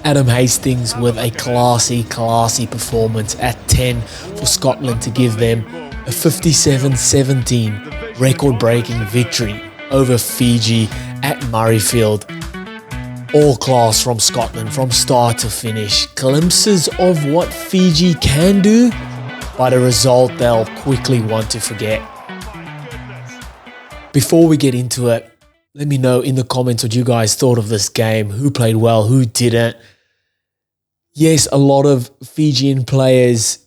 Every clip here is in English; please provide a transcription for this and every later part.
Adam Hastings with a classy performance at 10 for Scotland to give them a 57-17 record-breaking victory over Fiji at Murrayfield. All class from Scotland from start to finish. Glimpses of what Fiji can do, but a result they'll quickly want to forget. Before we get into it, let me know in the comments what you guys thought of this game. Who played well, who didn't. Yes, a lot of Fijian players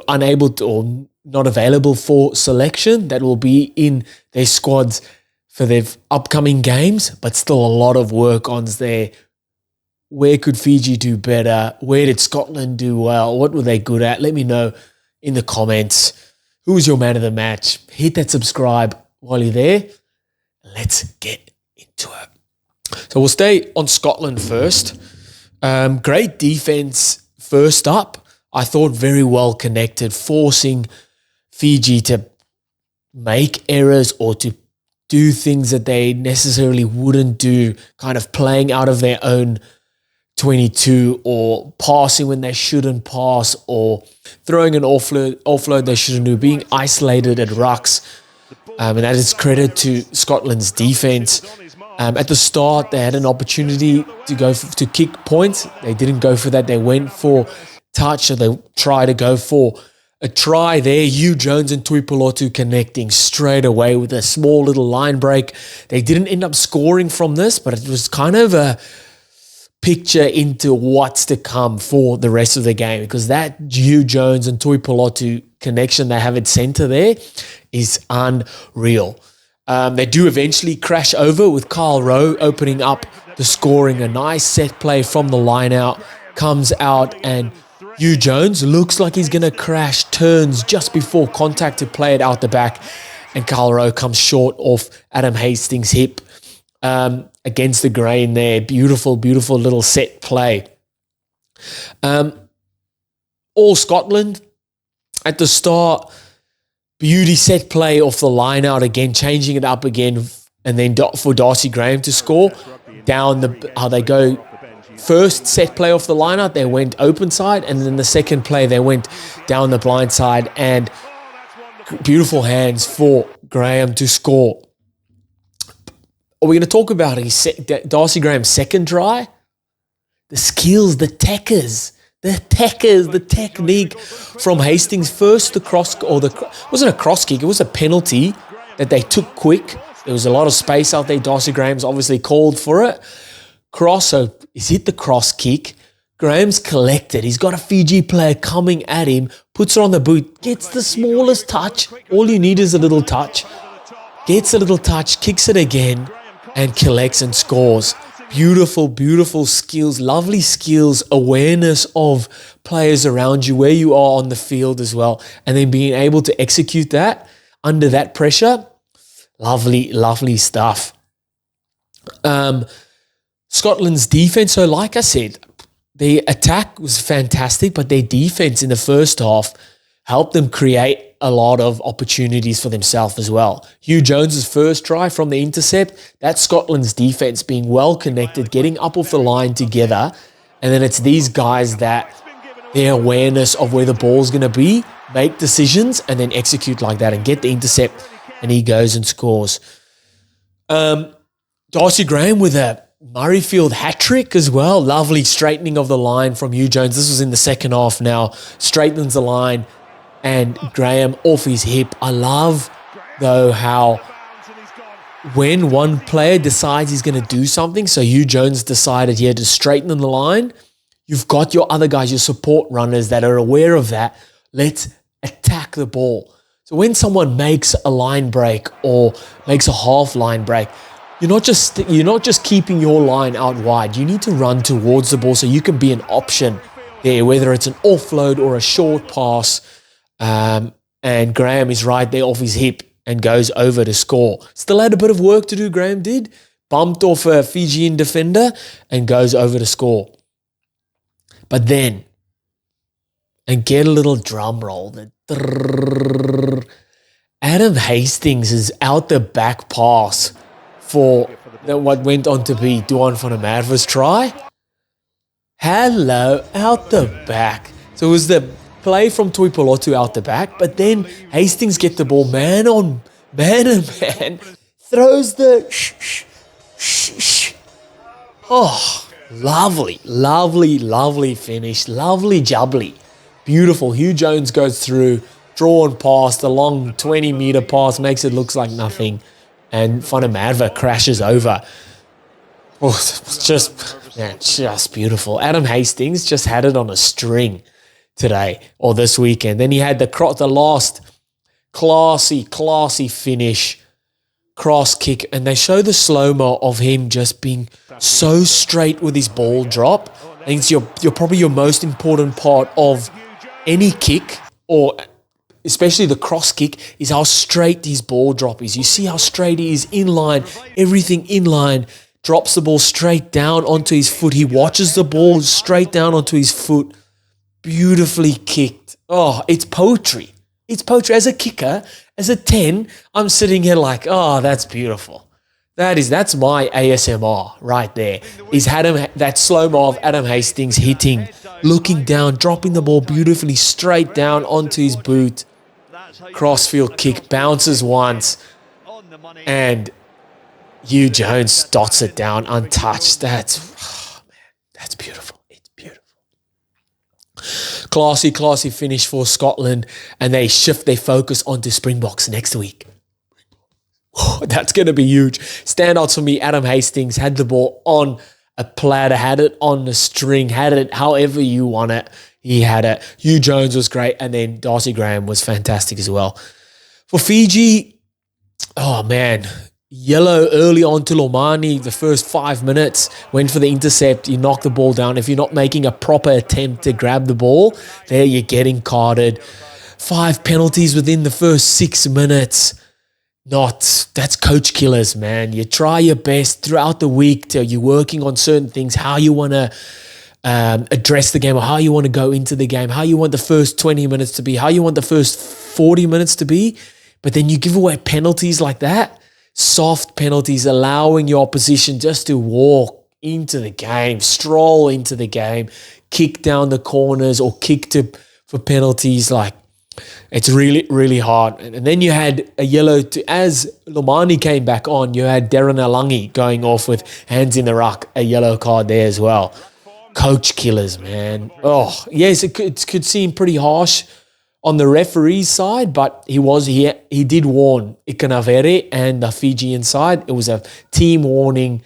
unable to, or not available for selection that will be in their squads for their upcoming games, but still a lot of work on there. Where could Fiji do better? Where did Scotland do well? What were they good at? Let me know in the comments. Who was your man of the match? Hit that subscribe while you're there. Let's get into it. So we'll stay on Scotland first. Great defense first up. I thought very well connected, forcing Fiji to make errors or to do things that they necessarily wouldn't do, kind of playing out of their own 22 or passing when they shouldn't pass or throwing an offload they shouldn't do, being isolated at rucks. And that is credit to Scotland's defense. At the start, they had an opportunity to go to kick points. They didn't go for that. They went for touch, or they tried to go for a try there. Hugh Jones and Tuipulotu connecting straight away with a small little line break. They didn't end up scoring from this, but it was kind of a picture into what's to come for the rest of the game, because that Hugh Jones and Tuipulotu connection they have at centre there is unreal. They do eventually crash over with Carl Rowe opening up the scoring. A nice set play from the line out comes out, and Hugh Jones looks like he's going to crash, turns just before contact to play it out the back, and Carl Rowe comes short off Adam Hastings' hip against the grain there. Beautiful little set play. All Scotland at the start. Beauty set play off the line out again, changing it up again, and then for Darcy Graham to score. How they go first set play off the line out, they went open side, and then the second play they went down the blind side, and beautiful hands for Graham to score. Are we going to talk about Darcy Graham's second try? The skills, the technique from Hastings. First, the cross, wasn't a cross kick, it was a penalty that they took quick. There was a lot of space out there. Darcy Graham's obviously called for it. So he's hit the cross kick. Graham's collected. He's got a Fiji player coming at him, puts it on the boot, gets the smallest touch. All you need is a little touch. Gets a little touch, kicks it again, and collects and scores. Beautiful skills, lovely skills, awareness of players around you, where you are on the field as well, and then being able to execute that under that pressure. Lovely stuff. Scotland's defense, so like I said, the attack was fantastic, but their defense in the first half helped them create a lot of opportunities for themselves as well. Hugh Jones's first try from the intercept, that's Scotland's defense being well connected, getting up off the line together, and then it's these guys that their awareness of where the ball's going to be, make decisions, and then execute like that and get the intercept, and he goes and scores. Darcy Graham with a Murrayfield hat-trick as well. Lovely straightening of the line from Hugh Jones. This was in the second half now. Straightens the line, and Graham off his hip. I love, though, how when one player decides he's going to do something, so Hugh Jones decided here to straighten the line, you've got your other guys, your support runners that are aware of that. Let's attack the ball. So when someone makes a line break or makes a half line break, you're not just keeping your line out wide. You need to run towards the ball so you can be an option there, whether it's an offload or a short pass. And Graham is right there off his hip and goes over to score. Still had a bit of work to do, Graham did. Bumped off a Fijian defender and goes over to score. But then, and get a little drum roll, Adam Hastings is out the back pass for what went on to be Duan van der Merwe's try. Hello, out the back. So it was the play from Tuipolotu out the back, but then Hastings get the ball man and man, throws the Oh, lovely finish, lovely jubbly. Beautiful. Hugh Jones goes through, drawn past, a long 20-meter pass, makes it look like nothing, and Fanamadva crashes over. Oh, it's just beautiful. Adam Hastings just had it on a string today or this weekend. Then he had the last classy finish, cross kick, and they show the slow-mo of him just being so straight with his ball drop. I think it's you're probably your most important part of any kick, or especially the cross kick, is how straight his ball drop is. You see how straight he is in line, everything in line, drops the ball straight down onto his foot. He watches the ball straight down onto his foot. Beautifully kicked. Oh, it's poetry. It's poetry. As a kicker, as a 10, I'm sitting here like, oh, that's beautiful. That's my ASMR right there. Is that slow-mo of Adam Hastings hitting, looking down, dropping the ball beautifully straight down onto his boot. Crossfield kick, bounces once, and Hugh Jones dots it down untouched. That's beautiful. It's beautiful. Classy finish for Scotland, and they shift their focus onto Springboks next week. That's going to be huge. Standouts for me, Adam Hastings had the ball on a platter, had it on the string, had it however you want it. He had it. Hugh Jones was great, and then Darcy Graham was fantastic as well. For Fiji, oh man, yellow early on to Lomani, the first 5 minutes, went for the intercept, you knock the ball down. If you're not making a proper attempt to grab the ball, there you're getting carded. 5 penalties within the first 6 minutes. That's coach killers, man. You try your best throughout the week till you're working on certain things, how you want to address the game, or how you want to go into the game, how you want the first 20 minutes to be, how you want the first 40 minutes to be. But then you give away penalties like that, soft penalties, allowing your opposition just to walk into the game, stroll into the game, kick down the corners or kick for penalties. Like, it's really, really hard. And then you had a yellow as Lomani came back on, you had Darren Alangi going off with hands in the ruck, a yellow card there as well. Coach killers, man. Oh, yes, it could seem pretty harsh on the referee's side, but he did warn Ikanavere and the Fijian side. It was a team warning.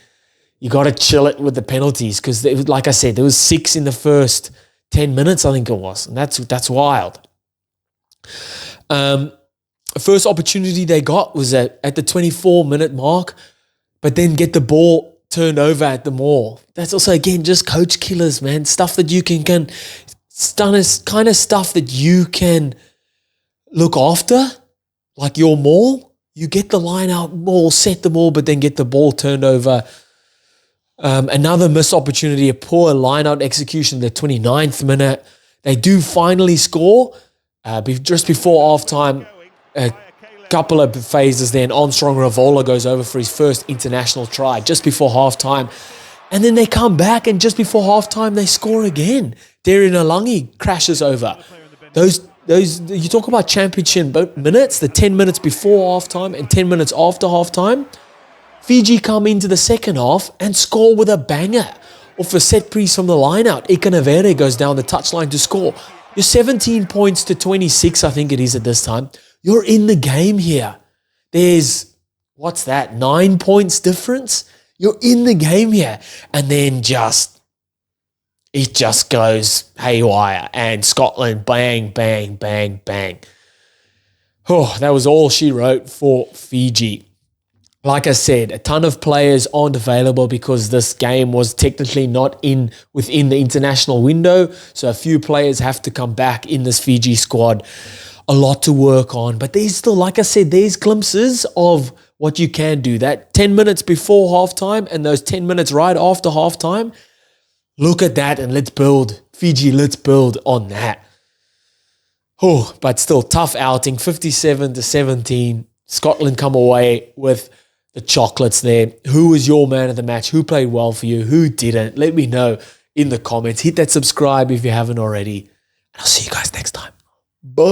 You got to chill it with the penalties, because, like I said, there was 6 in the first 10 minutes, I think it was, and that's wild. First opportunity they got was at the 24-minute mark, but then get the ball turned over at the maul. That's also, again, just coach killers, man. Stuff that you can kind of stuff that you can look after, like your maul. You get the line out, maul, set the maul, but then get the ball turned over. Another missed opportunity, a poor line-out execution, the 29th minute. They do finally score. Just before halftime, a couple of phases then, Armstrong Ravola goes over for his first international try just before halftime. And then they come back, and just before halftime, they score again. Darren Alangi crashes over. Those you talk about championship minutes, the 10 minutes before halftime and 10 minutes after halftime. Fiji come into the second half and score with a banger off a set piece from the line-out. Ikanavere goes down the touchline to score. You're 17 points to 26, I think it is at this time. You're in the game here. There's, 9 points difference? You're in the game here. And then it just goes haywire. And Scotland, bang, bang, bang, bang. Oh, that was all she wrote for Fiji. Like I said, a ton of players aren't available because this game was technically not within the international window. So a few players have to come back in this Fiji squad. A lot to work on. But there's still, like I said, there's glimpses of what you can do. That 10 minutes before halftime and those 10 minutes right after halftime, look at that and let's build. Fiji, let's build on that. Oh, but still tough outing, 57-17. Scotland come away with the chocolates there. Who was your man of the match? Who played well for you? Who didn't? Let me know in the comments. Hit that subscribe if you haven't already. And I'll see you guys next time. Bye.